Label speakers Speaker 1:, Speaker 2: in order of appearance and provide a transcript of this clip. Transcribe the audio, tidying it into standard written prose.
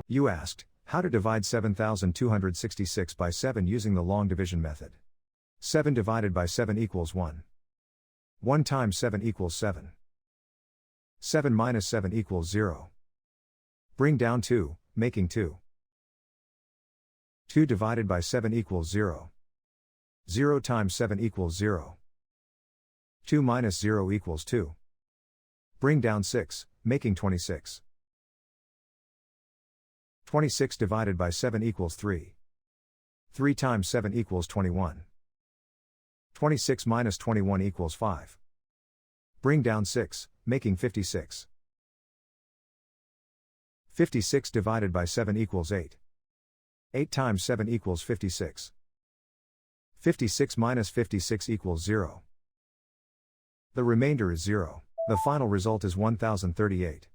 Speaker 1: You asked, how to divide 7,266 by 7 using the long division method. 7 divided by 7 equals 1. 1 times 7 equals 7. 7 minus 7 equals 0. Bring down 2, making 2. 2 divided by 7 equals 0. 0 times 7 equals 0. 2 minus 0 equals 2. Bring down 6, making 26. 26 divided by 7 equals 3. 3 times 7 equals 21. 26 minus 21 equals 5. Bring down 6, making 56. 56 divided by 7 equals 8. 8 times 7 equals 56. 56 minus 56 equals 0. The remainder is 0. The final result is 1038.